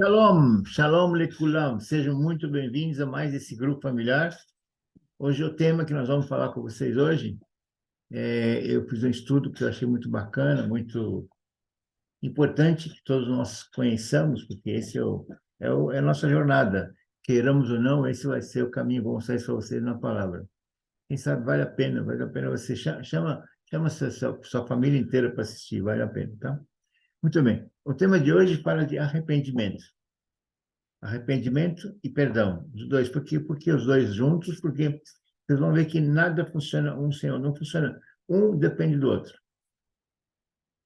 Shalom, shalom lekulam. Sejam muito bem-vindos a mais esse grupo familiar. Hoje o tema que nós vamos falar com vocês hoje, eu fiz um estudo que eu achei muito bacana, muito importante que todos nós conheçamos, porque esse é a nossa jornada. Queiramos ou não, esse vai ser o caminho, vou mostrar isso para vocês na palavra. Quem sabe vale a pena você chama sua família inteira para assistir, vale a pena, tá? Muito bem. O tema de hoje fala de arrependimento. Arrependimento e perdão, os dois. Por que os dois juntos? Porque vocês vão ver que nada funciona um sem o outro, não funciona. Um depende do outro.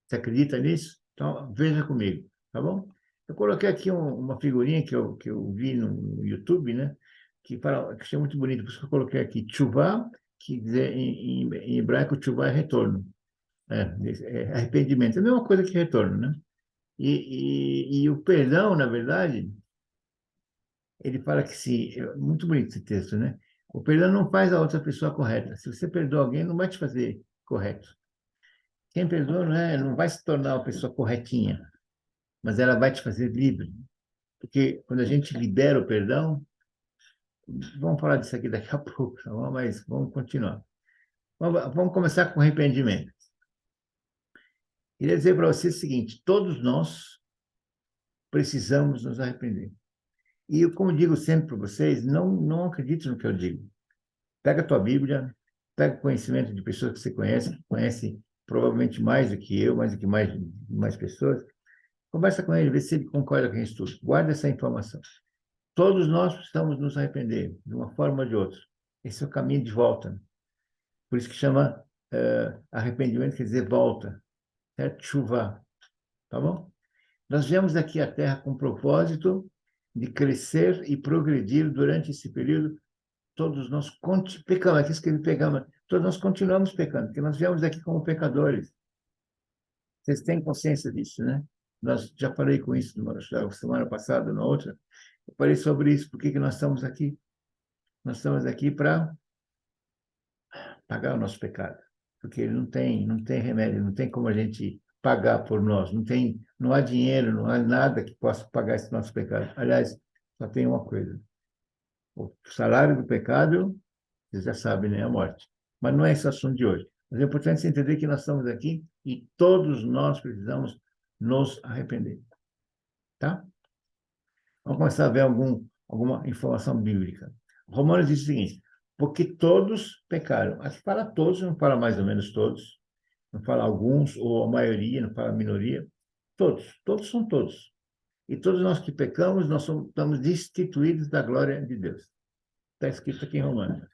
Você acredita nisso? Então, veja comigo, tá bom? Eu coloquei aqui uma figurinha que eu vi no YouTube, né? Que achei muito bonito, por isso que eu coloquei aqui tshuva, que dizer, em hebraico, tshuva é retorno. É arrependimento. É a mesma coisa que retorno, né? E o perdão, na verdade, ele fala que se. Muito bonito esse texto, né? O perdão não faz a outra pessoa correta. Se você perdoa alguém, não vai te fazer correto. Quem perdoa não vai se tornar uma pessoa corretinha, mas ela vai te fazer livre. Porque quando a gente libera o perdão, vamos falar disso aqui daqui a pouco, tá bom? Mas vamos continuar. Vamos começar com arrependimento. Queria dizer para você o seguinte: todos nós precisamos nos arrepender. E eu, como digo sempre para vocês, não acredite no que eu digo. Pega a tua Bíblia, pega o conhecimento de pessoas que você conhece, que conhece provavelmente mais do que eu, mais do que mais pessoas. Conversa com ele, vê se ele concorda com isso tudo. Guarda essa informação. Todos nós precisamos nos arrepender, de uma forma ou de outra. Esse é o caminho de volta. Por isso que chama arrependimento, quer dizer volta, certo? Chuva, tá bom? Nós viemos aqui à Terra com o propósito de crescer e progredir durante esse período. Todos nós pecamos, aqui que ele pegava, todos nós continuamos pecando, porque nós viemos aqui como pecadores. Vocês têm consciência disso, né? Nós já falei com isso na semana passada, na outra. Eu falei sobre isso, por que nós estamos aqui? Nós estamos aqui para pagar o nosso pecado, porque ele não tem remédio, não tem como a gente pagar por nós, não há dinheiro, não há nada que possa pagar esse nosso pecado. Aliás, só tem uma coisa: o salário do pecado, vocês já sabem, né? É a morte. Mas não é esse o assunto de hoje. Mas é importante você entender que nós estamos aqui e todos nós precisamos nos arrepender. Tá? Vamos começar a ver alguma informação bíblica. Romanos diz o seguinte: porque todos pecaram. Aqui fala todos, não fala mais ou menos todos, não fala alguns ou a maioria, não fala a minoria. Todos são todos. E todos nós que pecamos, estamos destituídos da glória de Deus. Está escrito aqui em Romanos.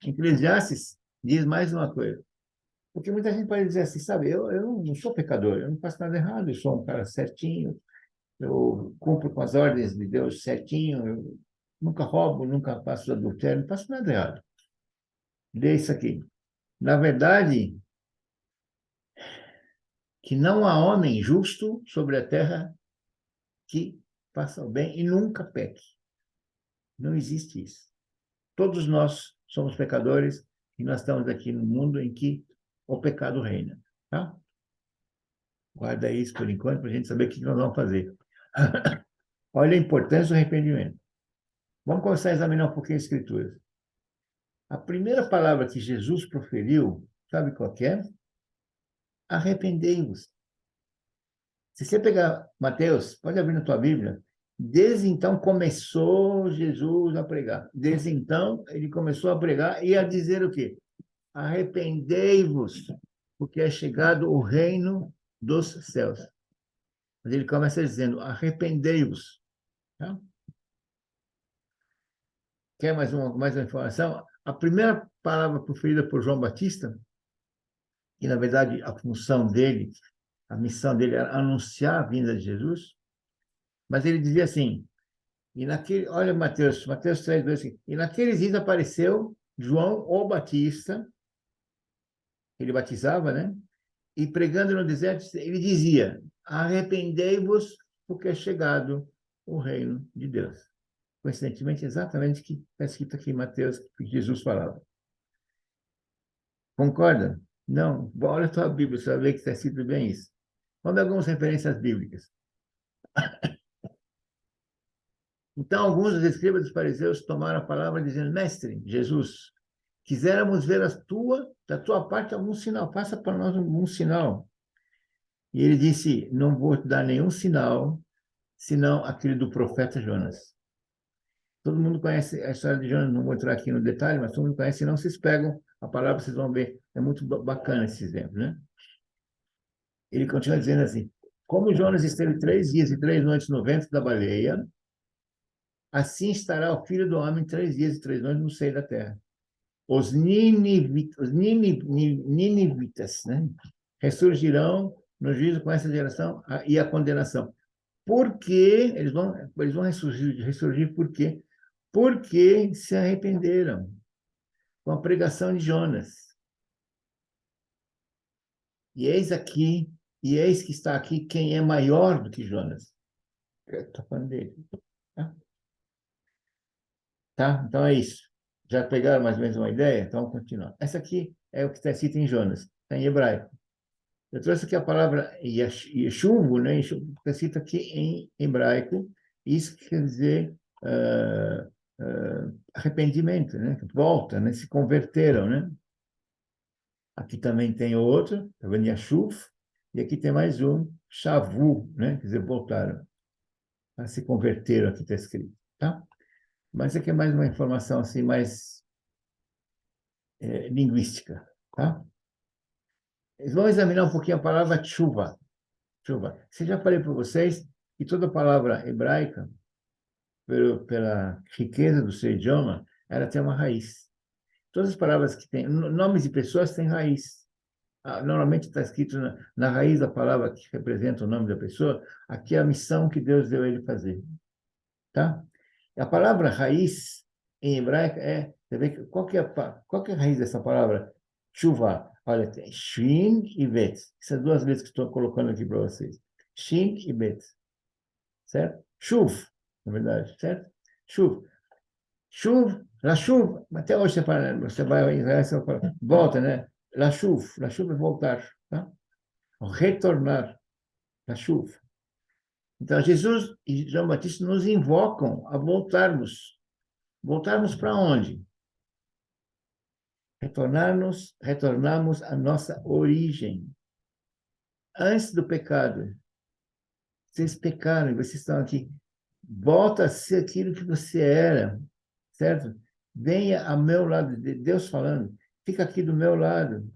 Eclesiastes diz mais uma coisa. Porque muita gente pode dizer assim, sabe, eu não sou pecador, eu não faço nada errado, eu sou um cara certinho, eu cumpro com as ordens de Deus certinho, eu nunca roubo, nunca faço adultério, não faço nada errado. Lê isso aqui. Na verdade, que não há homem justo sobre a terra que faça o bem e nunca peque. Não existe isso. Todos nós somos pecadores e nós estamos aqui no mundo em que o pecado reina. Tá? Guarda isso por enquanto para a gente saber o que nós vamos fazer. Olha a importância do arrependimento. Vamos começar a examinar um pouquinho as Escrituras. A primeira palavra que Jesus proferiu, sabe qual é? Arrependei-vos. Se você pegar Mateus, pode abrir na tua Bíblia, desde então começou Jesus a pregar. Desde então ele começou a pregar e a dizer o quê? Arrependei-vos, porque é chegado o reino dos céus. Mas ele começa dizendo, arrependei-vos. Tá? Quer mais uma informação? A primeira palavra proferida por João Batista, que na verdade a função dele, a missão dele era anunciar a vinda de Jesus, mas ele dizia assim, olha Mateus 3, 2, assim, e naqueles dias apareceu João o Batista, ele batizava, né? E pregando no deserto, ele dizia, arrependei-vos, porque é chegado o reino de Deus. Coincidentemente, exatamente o que está escrito aqui em Mateus, que Jesus falava. Concorda? Não? Olha a tua Bíblia, você vai ver que está escrito bem isso. Vamos dar algumas referências bíblicas. Então, alguns dos escribas dos fariseus tomaram a palavra dizendo, mestre, Jesus, quiséramos ver da tua parte algum sinal, faça para nós um sinal. E ele disse, não vou te dar nenhum sinal, senão aquele do profeta Jonas. Todo mundo conhece a história de Jonas, não vou entrar aqui no detalhe, mas todo mundo conhece, não vocês pegam a palavra, vocês vão ver. É muito bacana esse exemplo, né? Ele continua dizendo assim, como Jonas esteve 3 dias e 3 noites no ventre da baleia, assim estará o Filho do Homem 3 dias e 3 noites no seio da terra. Ninivitas, né? Ressurgirão no juízo com essa geração e a condenação. Por quê? Eles vão ressurgir por quê? Porque se arrependeram com a pregação de Jonas. E eis aqui, e eis que está aqui quem é maior do que Jonas. Estou falando dele. Tá? Tá? Então é isso. Já pegaram mais ou menos uma ideia? Então vamos continuar. Essa aqui é o que está escrito em Jonas, está em hebraico. Eu trouxe aqui a palavra yeshuv, né? Está escrito aqui em hebraico. Isso quer dizer arrependimento, né? Volta, né? Se converteram, né? Aqui também tem outro, tá vendo? Yashuv. E aqui tem mais um, shavu, né? Quer dizer, voltaram. Se converteram, aqui está escrito, tá? Mas aqui é mais uma informação assim, mais linguística, tá? Eles vão examinar um pouquinho a palavra chuva. Chuva. Você já falei para vocês que toda palavra hebraica, pela riqueza do seu idioma, ela tem uma raiz. Todas as palavras que têm nomes de pessoas têm raiz. Normalmente está escrito na raiz da palavra que representa o nome da pessoa, aqui é a missão que Deus deu a ele fazer. Tá? A palavra raiz em hebraico você vê, qual que é a raiz dessa palavra? Chuva. Olha, tem shin e bet. Essas duas letras que estou colocando aqui para vocês. Shin e bet. Certo? Chuv, na verdade, certo? Chuv. Chuv, la chuva. Até hoje você vai a Israel, você fala, volta, né? La chuva é voltar. Tá? Retornar. La chuva. Então, Jesus e João Batista nos invocam a voltarmos. Voltarmos para onde? Retornarmos à nossa origem. Antes do pecado. Vocês pecaram e vocês estão aqui. Volta a ser aquilo que você era, certo? Venha ao meu lado, Deus falando. Fica aqui do meu lado.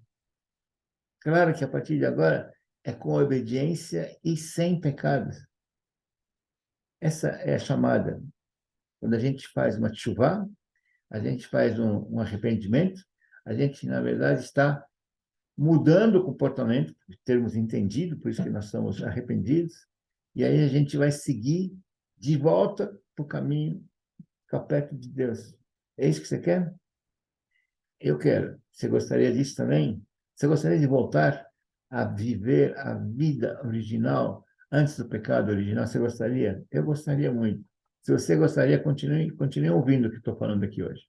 Claro que a partir de agora é com obediência e sem pecados. Essa é a chamada. Quando a gente faz uma tshuva, a gente faz um arrependimento, a gente, na verdade, está mudando o comportamento, termos entendido, por isso que nós somos arrependidos, e aí a gente vai seguir de volta para o caminho, ficar perto de Deus. É isso que você quer? Eu quero. Você gostaria disso também? Você gostaria de voltar a viver a vida original antes do pecado original? Você gostaria? Eu gostaria muito. Se você gostaria, continue ouvindo o que estou falando aqui hoje.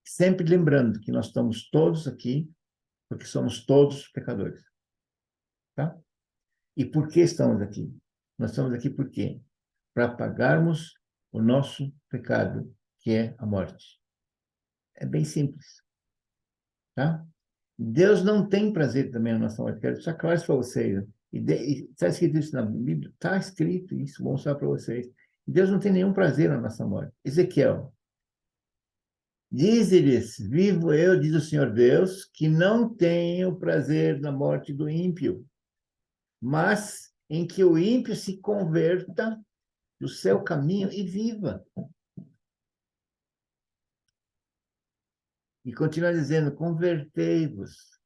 Sempre lembrando que nós estamos todos aqui porque somos todos pecadores. Tá? E por que estamos aqui? Nós estamos aqui por quê? Para pagarmos o nosso pecado, que é a morte. É bem simples. Tá? Deus não tem prazer também na nossa morte. Quero deixar claro isso para vocês. Está escrito isso na Bíblia? Está escrito isso, vou mostrar para vocês. Deus não tem nenhum prazer na nossa morte. Ezequiel. Diz-lhes, vivo eu, diz o Senhor Deus, que não tenho prazer na morte do ímpio, mas em que o ímpio se converta do seu caminho e viva. E continua dizendo, convertei-vos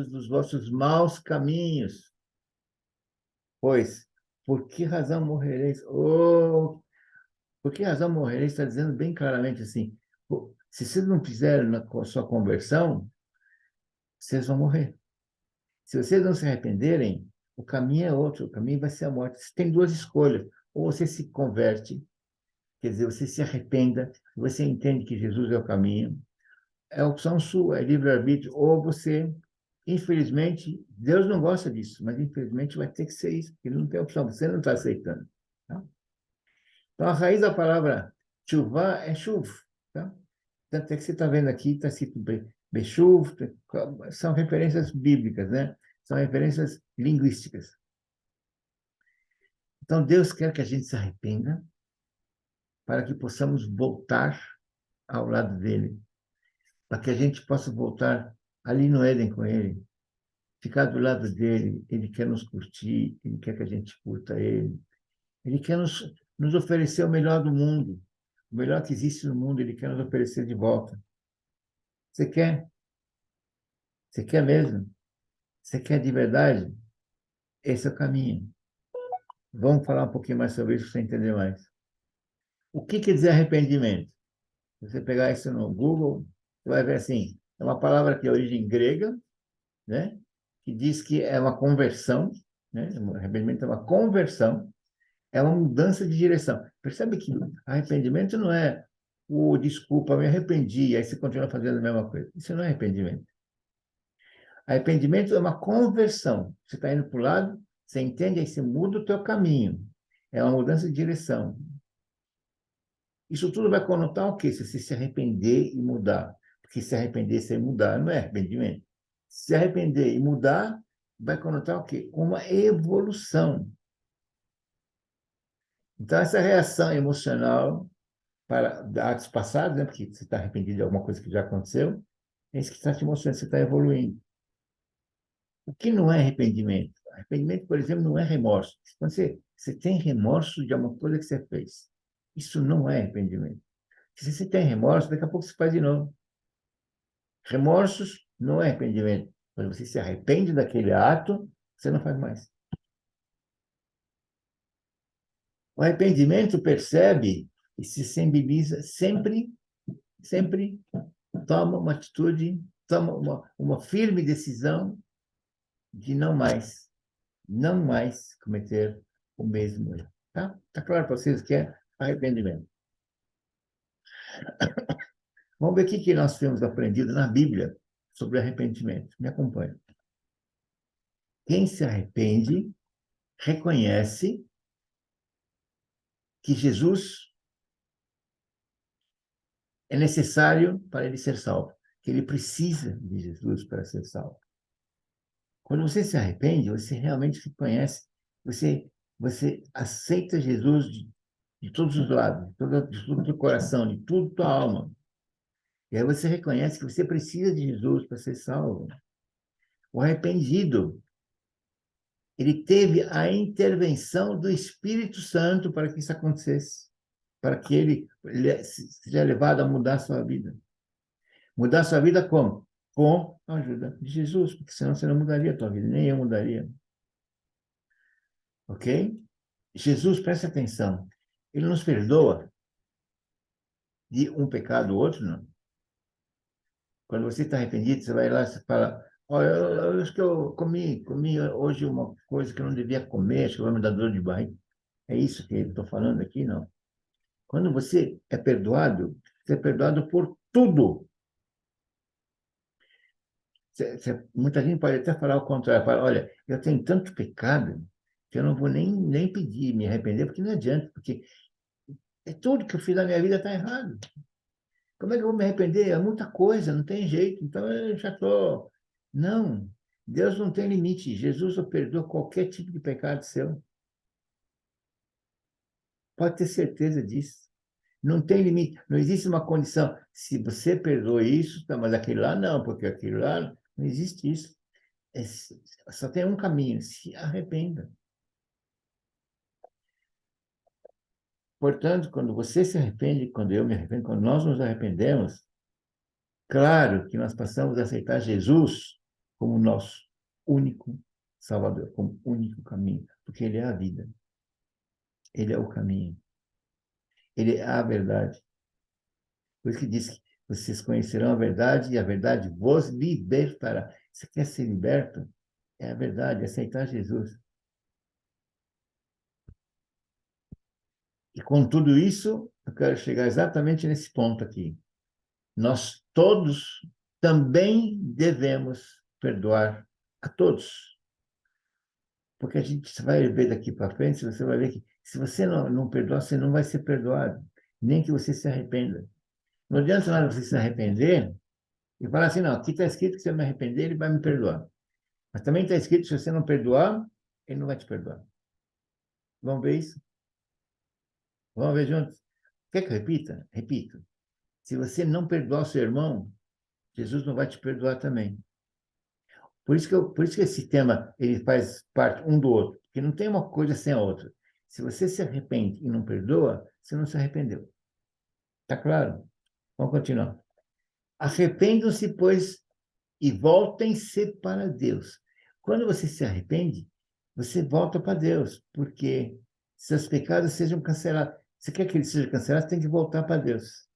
dos vossos maus caminhos. Pois, por que razão morrereis? Oh, por que razão morrereis? Está dizendo bem claramente assim, se vocês não fizerem a sua conversão, vocês vão morrer. Se vocês não se arrependerem, o caminho é outro, o caminho vai ser a morte. Você tem duas escolhas. Ou você se converte, quer dizer, você se arrependa, você entende que Jesus é o caminho, é opção sua, é livre-arbítrio, ou você infelizmente, Deus não gosta disso, mas infelizmente vai ter que ser isso, porque não tem opção, você não está aceitando. Tá? Então, a raiz da palavra chuvá é chuv. Tá? Tanto é que você está vendo aqui, está escrito bechuv, são referências bíblicas, né? São referências linguísticas. Então, Deus quer que a gente se arrependa para que possamos voltar ao lado dele, para que a gente possa voltar ali no Éden com ele, ficar do lado dele. Ele quer nos curtir, ele quer que a gente curta ele, ele quer nos oferecer o melhor do mundo, o melhor que existe no mundo, ele quer nos oferecer de volta. Você quer? Você quer mesmo? Você quer de verdade? Esse é o caminho. Vamos falar um pouquinho mais sobre isso para você entender mais. O que quer dizer arrependimento? Se você pegar isso no Google, você vai ver assim, é uma palavra que é origem grega, né? Que diz que é uma conversão, né? O arrependimento é uma conversão, é uma mudança de direção. Percebe que arrependimento não é o desculpa, me arrependi, aí você continua fazendo a mesma coisa. Isso não é arrependimento. Arrependimento é uma conversão. Você está indo para o lado, você entende, aí você muda o teu caminho. É uma mudança de direção. Isso tudo vai conotar o quê? Se você se arrepender e mudar. Porque se arrepender sem mudar não é arrependimento. Se arrepender e mudar, vai conotar o quê? Uma evolução. Então, essa reação emocional para atos passados, né? Porque você está arrependido de alguma coisa que já aconteceu, é isso que está te mostrando, você está evoluindo. O que não é arrependimento? Arrependimento, por exemplo, não é remorso. Quando você tem remorso de alguma coisa que você fez, isso não é arrependimento. Se você tem remorso, daqui a pouco você faz de novo. Remorsos não é arrependimento. Quando você se arrepende daquele ato, você não faz mais. O arrependimento percebe e se sensibiliza sempre, sempre toma uma atitude, toma uma firme decisão de não mais cometer o mesmo erro. Tá? Tá claro para vocês que é arrependimento. Vamos ver o que nós temos aprendido na Bíblia sobre arrependimento. Me acompanha. Quem se arrepende reconhece que Jesus é necessário para ele ser salvo, que ele precisa de Jesus para ser salvo. Quando você se arrepende, você realmente reconhece, você aceita Jesus de todos os lados, de todo o teu coração, de toda a tua alma. E aí você reconhece que você precisa de Jesus para ser salvo. O arrependido, ele teve a intervenção do Espírito Santo para que isso acontecesse, para que ele seja levado a mudar a sua vida. Mudar a sua vida como? Com a ajuda de Jesus, porque senão você não mudaria a tua vida, nem eu mudaria. Ok? Jesus, presta atenção, ele nos perdoa de um pecado ou outro, não. Quando você está arrependido, você vai lá e fala, olha, eu acho que eu comi hoje uma coisa que eu não devia comer, acho que vai me dar dor de barriga. É isso que eu estou falando aqui, não. Quando você é perdoado por tudo. Muita gente pode até falar o contrário, fala, olha, eu tenho tanto pecado que eu não vou nem pedir, me arrepender, porque não adianta, porque é tudo que eu fiz na minha vida está errado. Como é que eu vou me arrepender? É muita coisa, não tem jeito. Então eu já estou. Não, Deus não tem limite. Jesus perdoa qualquer tipo de pecado seu. Pode ter certeza disso. Não tem limite. Não existe uma condição. Se você perdoa isso, tá, mas aquele lá não, porque aquele lá não existe isso. É, só tem um caminho: se arrependa. Portanto, quando você se arrepende, quando eu me arrependo, quando nós nos arrependemos, claro que nós passamos a aceitar Jesus como nosso único Salvador, como único caminho, porque Ele é a vida, Ele é o caminho, Ele é a verdade. Por isso que diz que vocês conhecerão a verdade e a verdade vos libertará. Você quer ser liberto? É a verdade, é aceitar Jesus. E com tudo isso, eu quero chegar exatamente nesse ponto aqui. Nós todos também devemos perdoar a todos. Porque a gente vai ver daqui para frente, você vai ver que se você não perdoar, você não vai ser perdoado, nem que você se arrependa. Não adianta nada você se arrepender e falar assim, não, aqui está escrito que se eu me arrepender, ele vai me perdoar. Mas também está escrito que se você não perdoar, ele não vai te perdoar. Vamos ver isso? Vamos ver juntos? Quer que eu repita? Repito. Se você não perdoar o seu irmão, Jesus não vai te perdoar também. Por isso que esse tema ele faz parte um do outro, porque não tem uma coisa sem a outra. Se você se arrepende e não perdoa, você não se arrependeu. Está claro? Vamos continuar. Arrependam-se, pois, e voltem-se para Deus. Quando você se arrepende, você volta para Deus, porque seus pecados sejam cancelados. Você quer que eles sejam cancelados, tem que voltar para Deus.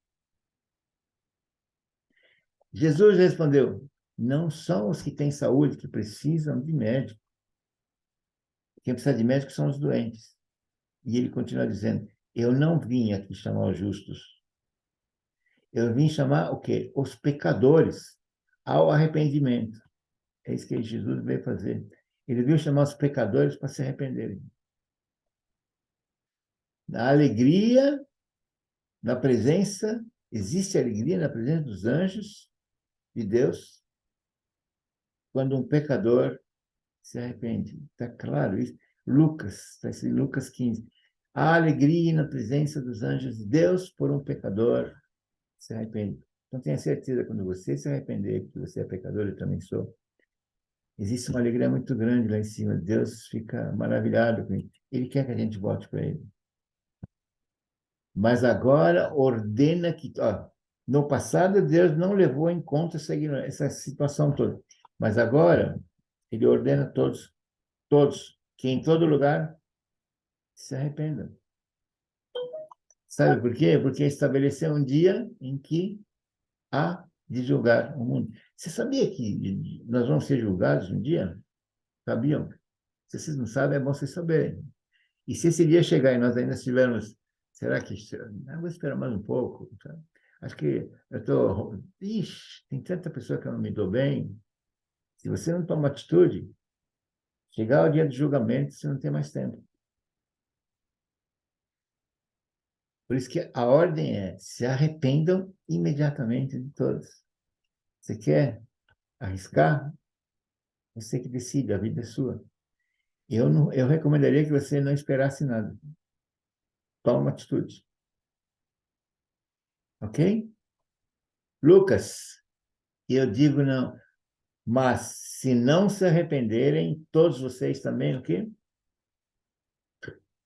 Jesus respondeu: não são os que têm saúde que precisam de médico. Quem precisa de médico são os doentes. E ele continua dizendo: eu não vim aqui chamar os justos. Eu vim chamar o quê? Os pecadores ao arrependimento. É isso que Jesus veio fazer. Ele veio chamar os pecadores para se arrependerem. Na alegria, na presença, existe alegria na presença dos anjos de Deus, quando um pecador se arrepende. Está claro isso? Lucas, está escrito em Lucas 15. Há alegria na presença dos anjos de Deus por um pecador se arrepende. Então tenha certeza, quando você se arrepender, que você é pecador, eu também sou, existe uma alegria muito grande lá em cima. Deus fica maravilhado com isso. Ele quer que a gente volte para ele. Mas agora ordena que... Ó, no passado, Deus não levou em conta essa situação toda. Mas agora, ele ordena a todos, que em todo lugar se arrependam. Sabe por quê? Porque estabeleceu um dia em que há de julgar o mundo. Você sabia que nós vamos ser julgados um dia? Sabiam? Se vocês não sabem, é bom vocês saberem. E se esse dia chegar e nós ainda estivermos, será que... Eu vou esperar mais um pouco. Tá? Acho que eu estou... Ixi, tem tanta pessoa que eu não me dou bem. Se você não toma atitude, chegar o dia do julgamento, você não tem mais tempo. Por isso que a ordem é: se arrependam imediatamente de todos. Você quer arriscar? Você que decide, a vida é sua. Eu recomendaria que você não esperasse nada. Toma uma atitude. Ok? Lucas, eu digo não. Mas se não se arrependerem, todos vocês também, o quê?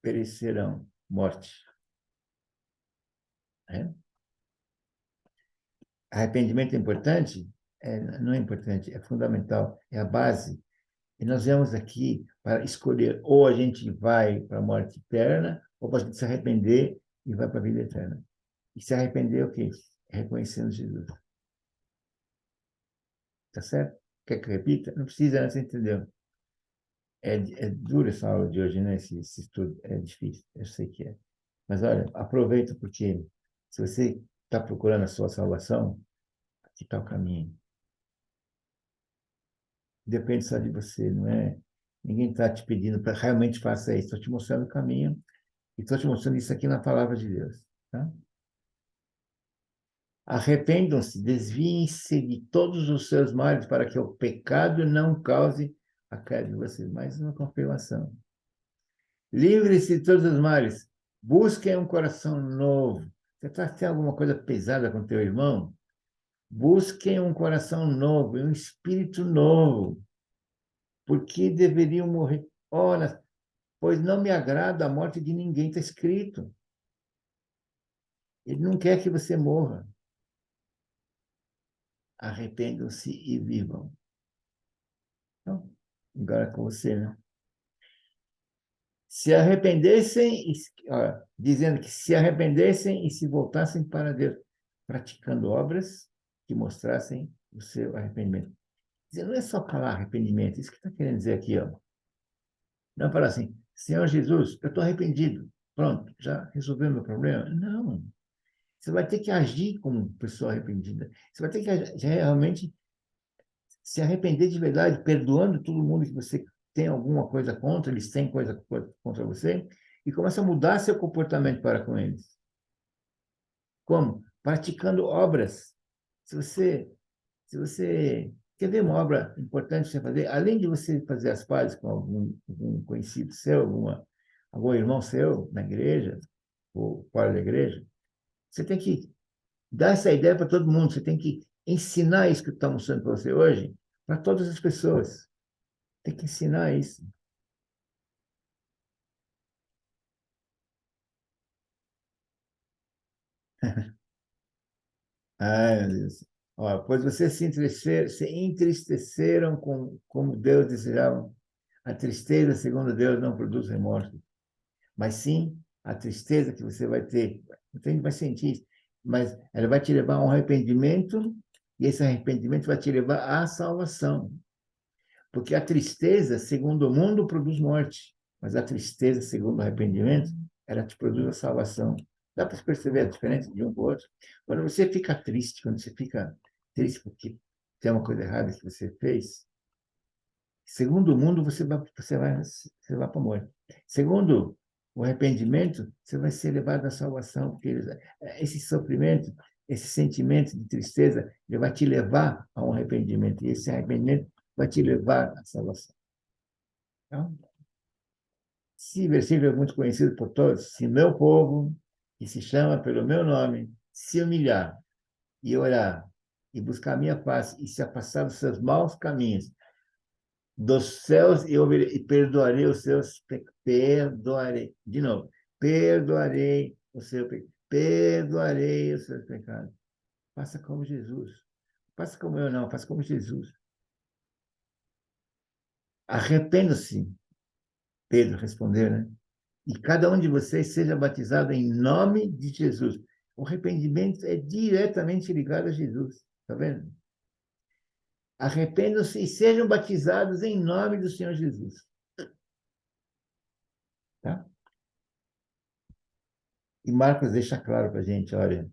Perecerão. Morte. É? Arrependimento é importante? Não é importante, é fundamental, é a base. E nós viemos aqui para escolher: ou a gente vai para a morte eterna, ou para a gente se arrepender e vai para a vida eterna. E se arrepender é o quê? É reconhecendo Jesus. Tá certo? Quer que eu repita? Não precisa, você entendeu? É dura essa aula de hoje, né? Esse estudo é difícil, eu sei que é. Mas olha, aproveita, porque se você está procurando a sua salvação, aqui está o caminho. Depende só de você, não é? Ninguém está te pedindo para realmente faça isso. Estou te mostrando o caminho e estou te mostrando isso aqui na palavra de Deus. Tá? Arrependam-se, desviem-se de todos os seus males para que o pecado não cause a queda de vocês. Mais uma confirmação. Livre-se de todos os males. Busquem um coração novo. Você está tendo alguma coisa pesada com teu irmão? Busquem um coração novo, um espírito novo. Por que deveriam morrer? Ora, pois não me agrada a morte de ninguém, está escrito. Ele não quer que você morra. Arrependam-se e vivam. Então, agora é com você, né? Se arrependessem, dizendo que se arrependessem e se voltassem para Deus, praticando obras que mostrassem o seu arrependimento. Não é só falar arrependimento, isso que está querendo dizer aqui, ó. Não falar assim: Senhor Jesus, eu estou arrependido. Pronto, já resolveu meu problema? Não. Você vai ter que agir como pessoa arrependida. Você vai ter que realmente se arrepender de verdade, perdoando todo mundo que você tem alguma coisa contra, eles têm coisa contra você, e começa a mudar seu comportamento para com eles. Como? Praticando obras. Se você, se você quer ver uma obra importante para você fazer, além de você fazer as pazes com algum conhecido seu, algum irmão seu na igreja, ou fora da igreja, você tem que dar essa ideia para todo mundo, você tem que ensinar isso que está mostrando para você hoje, para todas as pessoas. Tem que ensinar isso. Ai, meu Deus. Ó, pois vocês se entristeceram com como Deus desejava. A tristeza, segundo Deus, não produz remorso, mas sim a tristeza que você vai ter. Você vai sentir isso, mas ela vai te levar a um arrependimento, e esse arrependimento vai te levar à salvação. Porque a tristeza, segundo o mundo, produz morte, mas a tristeza, segundo o arrependimento, ela te produz a salvação. Dá para perceber a diferença de um para o outro? Quando você fica triste, quando você fica triste porque tem uma coisa errada que você fez, segundo o mundo, você vai para a morte. Segundo o arrependimento, você vai ser levado à salvação, porque esse sofrimento, esse sentimento de tristeza, ele vai te levar a um arrependimento, e esse arrependimento vai te levar à salvação. Então, esse versículo é muito conhecido por todos. Se meu povo, que se chama pelo meu nome, se humilhar e orar, e buscar a minha face, e se afastar dos seus maus caminhos, dos céus e perdoarei os seus pecados. Perdoarei. De novo. Perdoarei o seu pecado. Perdoarei os seus pecados. Faça como Jesus. Faça como eu não, faça como Jesus. Arrependa-se, Pedro respondeu, né? E cada um de vocês seja batizado em nome de Jesus. O arrependimento é diretamente ligado a Jesus. Está vendo? Arrependam-se e sejam batizados em nome do Senhor Jesus. Tá? E Marcos deixa claro para a gente, olha,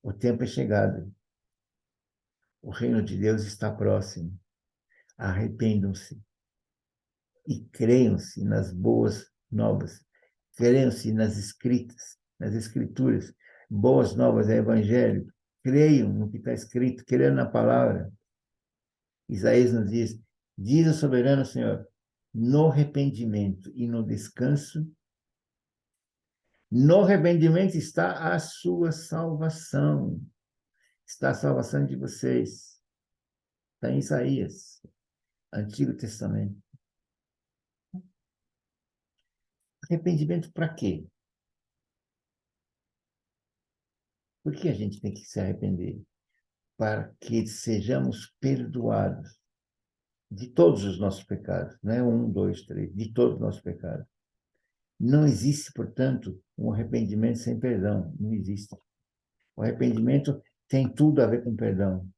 o tempo é chegado. O reino de Deus está próximo. Arrependam-se e creiam-se nas boas novas. Creiam-se nas escrituras. Boas novas é evangelho. Creiam no que está escrito, creiam na palavra. Isaías nos diz o soberano Senhor, no arrependimento e no arrependimento está a sua salvação. Está a salvação de vocês. Está em Isaías, Antigo Testamento. Arrependimento para quê? Por que a gente tem que se arrepender? Para que sejamos perdoados de todos os nossos pecados. Não é um, dois, três, de todos os nossos pecados. Não existe, portanto, um arrependimento sem perdão. Não existe. O arrependimento tem tudo a ver com perdão.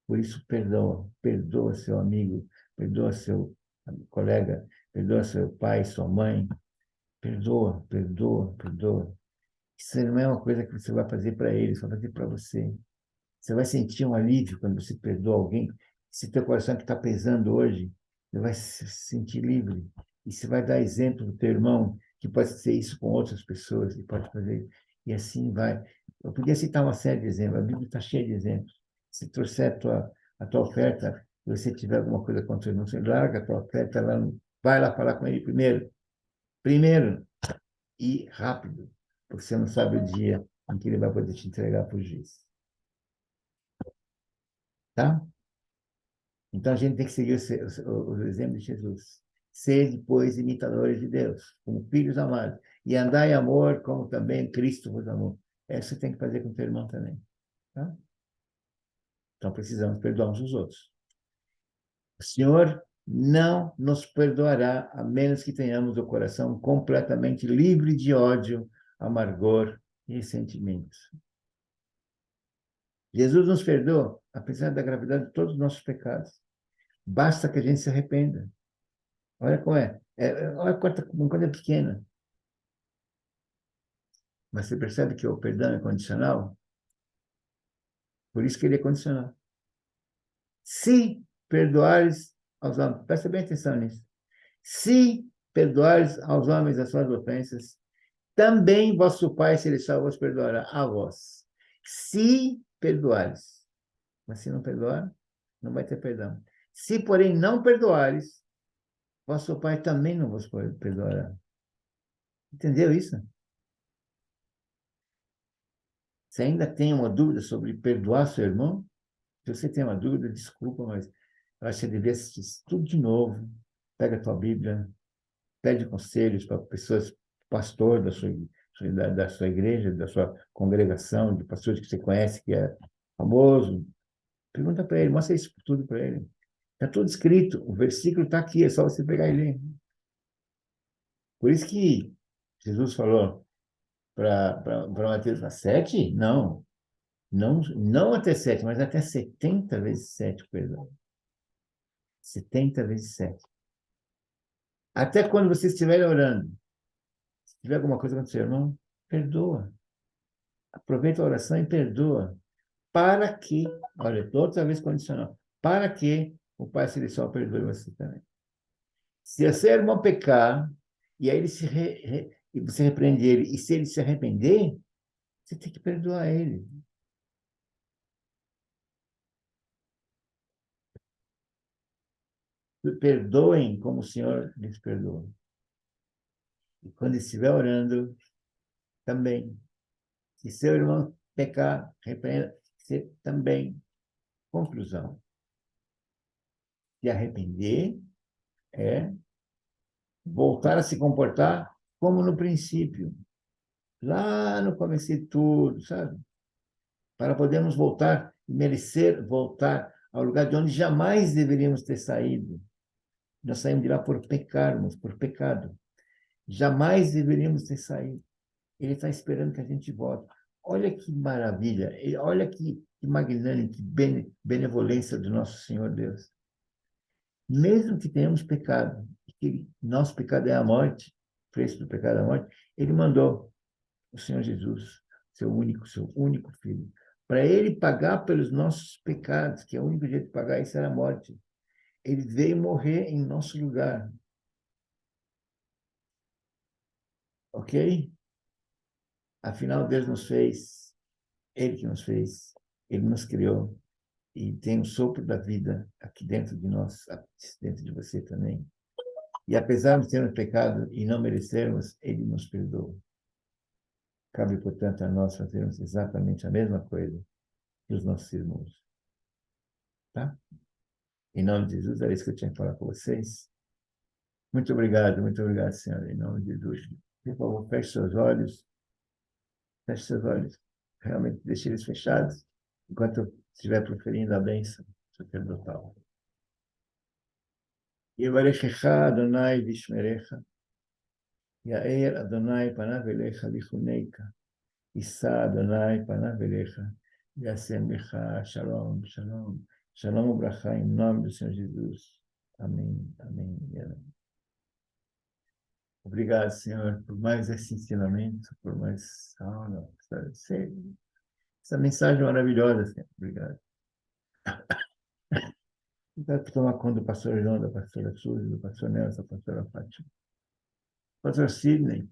Por isso, perdoa. Perdoa seu amigo, perdoa seu colega, perdoa seu pai, sua mãe. Perdoa, perdoa, perdoa. Isso não é uma coisa que você vai fazer para eles, vai fazer para você. Você vai sentir um alívio quando você perdoa alguém. Se teu coração que está pesando hoje, você vai se sentir livre. E você vai dar exemplo para o teu irmão, que pode ser isso com outras pessoas, e pode fazer. E assim vai. Eu podia citar uma série de exemplos, a Bíblia está cheia de exemplos. Se trouxer a tua oferta, se você tiver alguma coisa contra o irmão, você larga a tua oferta, lá, vai lá falar com ele primeiro. Primeiro, e rápido, porque você não sabe o dia em que ele vai poder te entregar para o juiz. Tá? Então, a gente tem que seguir o exemplo de Jesus. Sede, pois, imitadores de Deus, como filhos amados, e andar em amor, como também Cristo vos amou. Isso você tem que fazer com o teu irmão também. Tá? Então, precisamos perdoar uns os outros. O Senhor não nos perdoará, a menos que tenhamos o coração completamente livre de ódio, amargor e ressentimentos. Jesus nos perdoa, apesar da gravidade de todos os nossos pecados. Basta que a gente se arrependa. Olha como é. Olha uma coisa pequena. Mas você percebe que o perdão é condicional? Por isso que ele é condicional. Se perdoares aos homens, presta bem atenção nisso. Se perdoares aos homens as suas ofensas, também vosso Pai Celestial vos perdoará a vós. Se perdoares. Mas se não perdoar, não vai ter perdão. Se, porém, não perdoares, vosso Pai também não vos perdoará. Entendeu isso? Você ainda tem uma dúvida sobre perdoar seu irmão? Se você tem uma dúvida, desculpa, mas eu acho que você devia assistir tudo de novo. Pega a tua Bíblia, pede conselhos para pessoas, pastor da sua igreja, da sua congregação, de pastores que você conhece, que é famoso. Pergunta para ele, mostra isso tudo para ele. Está tudo escrito, o versículo está aqui, é só você pegar e ler. Por isso que Jesus falou para Mateus, 7? Não, não até 7, mas até 70 vezes 7, perdão. 70 vezes 7. Até quando você estiver orando, se tiver alguma coisa acontecendo, irmão, perdoa. Aproveita a oração e perdoa. Para que, olha, outra vez condicional, para que o Pai Celestial perdoe você também. Se o seu irmão pecar, e aí e você repreende ele, e se ele se arrepender, você tem que perdoar ele. Perdoem como o Senhor lhes perdoa. E quando estiver orando, também. Se seu irmão pecar, repreenda, você também. Conclusão. Se arrepender é voltar a se comportar como no princípio. Lá no começo de tudo, sabe? Para podermos voltar, merecer voltar ao lugar de onde jamais deveríamos ter saído. Nós saímos de lá por pecarmos, por pecado. Jamais deveríamos ter saído. Ele está esperando que a gente volte. Olha que maravilha, olha que magnânimo, que benevolência do nosso Senhor Deus. Mesmo que tenhamos pecado, que nosso pecado é a morte, o preço do pecado é a morte, ele mandou o Senhor Jesus, seu único filho, para ele pagar pelos nossos pecados, que é o único jeito de pagar isso era a morte. Ele veio morrer em nosso lugar. Ok? Afinal, Deus nos fez, Ele que nos fez, Ele nos criou, e tem o sopro da vida aqui dentro de nós, dentro de você também. E apesar de termos pecado e não merecermos, Ele nos perdoou. Cabe, portanto, a nós fazermos exatamente a mesma coisa que os nossos irmãos. Tá? Em nome de Jesus, era isso que eu tinha que falar com vocês. Muito obrigado, Senhor, em nome de Jesus. Por favor, feche seus olhos. Feche seus olhos. Realmente, deixe eles fechados, enquanto eu estiver proferindo a bênção sacerdotal. Yevarechecha Adonai vishmerecha, Yair Adonai panav elecha lichuneika, Issa Adonai panav elecha, Yasem lecha shalom, shalom, shalom ubracha, em nome do Senhor Jesus. Amém, amém e amém. Obrigado, Senhor, por mais esse ensinamento, por mais essa mensagem maravilhosa, Senhor. Obrigado. Obrigado por tomar conta do pastor João, da pastora Suzy, do pastor Nelson, da pastora Fátima, do pastor Sidney,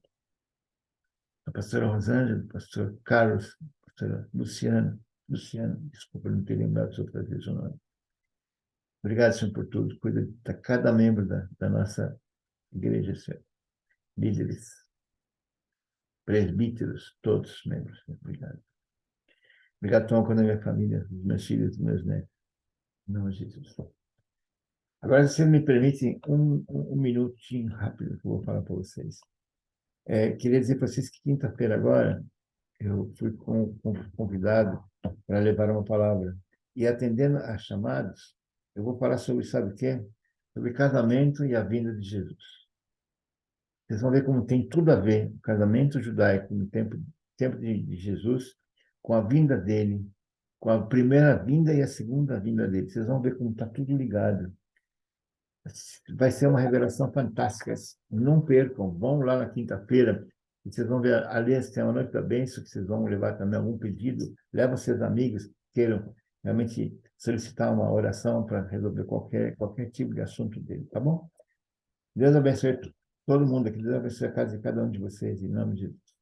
da pastora Rosângela, do pastor Carlos, da pastora Luciana, desculpa não ter lembrado das outras vezes o nome. Obrigado, Senhor, por tudo. Cuida de cada membro da nossa igreja, Senhor. Líderes, presbíteros, todos os membros, Senhor. Obrigado. Obrigado por tomar conta da minha família, dos meus filhos, dos meus netos. Em nome de Jesus. Agora, se você me permite, um minutinho rápido que eu vou falar para vocês. Queria dizer para vocês que quinta-feira agora, eu fui convidado para levar uma palavra. E atendendo a chamados, eu vou falar sobre, sabe o quê? Sobre casamento e a vinda de Jesus. Vocês vão ver como tem tudo a ver o casamento judaico no tempo de Jesus, com a vinda dele, com a primeira vinda e a segunda vinda dele. Vocês vão ver como está tudo ligado. Vai ser uma revelação fantástica. Não percam, vão lá na quinta-feira. Vocês vão ver, aliás, tem uma noite da bênção, que vocês vão levar também algum pedido. Levam seus amigos, queiram realmente solicitar uma oração para resolver qualquer tipo de assunto dele, tá bom? Deus abençoe todo mundo aqui, Deus abençoe a casa de cada um de vocês, em nome de Jesus.